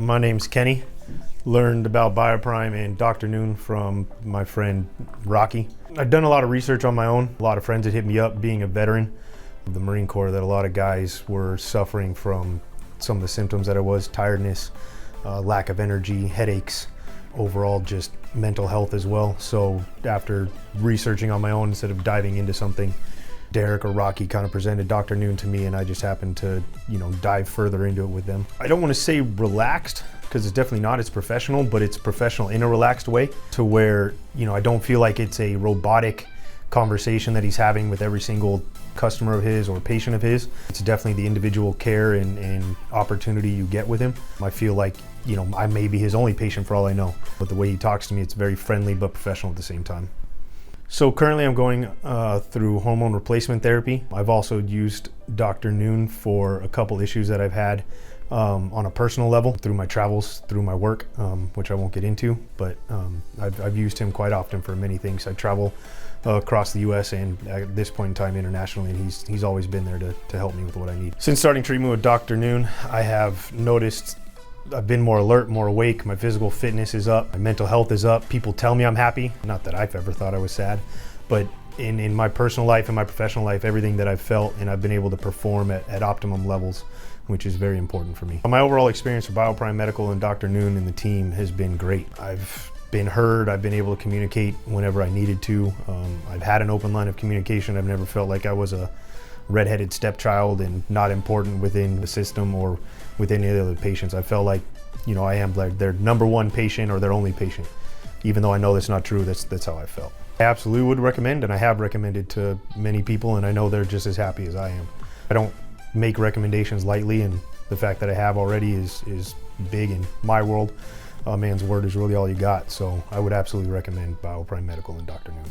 My name's Kenny. Learned about BioPrime and Dr. Noon from my friend Rocky. I've done a lot of research on my own. A lot of friends had hit me up, being a veteran of the Marine Corps, that a lot of guys were suffering from some of the symptoms that I was: tiredness, lack of energy, headaches, overall just mental health as well. So after researching on my own instead of diving into something, Derek or Rocky kind of presented Dr. Noon to me, and I just happened to, dive further into it with them. I don't want to say relaxed, because it's definitely not. It's professional, but it's professional in a relaxed way, to where, I don't feel like it's a robotic conversation that he's having with every single customer of his or patient of his. It's definitely the individual care and opportunity you get with him. I feel like, I may be his only patient for all I know, but the way he talks to me, it's very friendly but professional at the same time. So currently I'm going through hormone replacement therapy. I've also used Dr. Noon for a couple issues that I've had on a personal level through my travels, through my work, which I won't get into, but I've used him quite often for many things. I travel across the US and at this point in time internationally, and he's always been there to help me with what I need. Since starting treatment with Dr. Noon, I have noticed I've been more alert, more awake. My physical fitness is up. My mental health is up. People tell me I'm happy. Not that I've ever thought I was sad, but in my personal life and my professional life, everything that I've felt and I've been able to perform at optimum levels, which is very important for me. My overall experience with BioPrime Medical and Dr. Noon and the team has been great. I've been heard. I've been able to communicate whenever I needed to. I've had an open line of communication. I've never felt like I was a redheaded stepchild and not important within the system or with any of the other patients. I felt like, I am like their number one patient or their only patient. Even though I know that's not true, that's how I felt. I absolutely would recommend, and I have recommended to many people, and I know they're just as happy as I am. I don't make recommendations lightly, and the fact that I have already is big in my world. A man's word is really all you got, so I would absolutely recommend BioPrime Medical and Dr. Noon.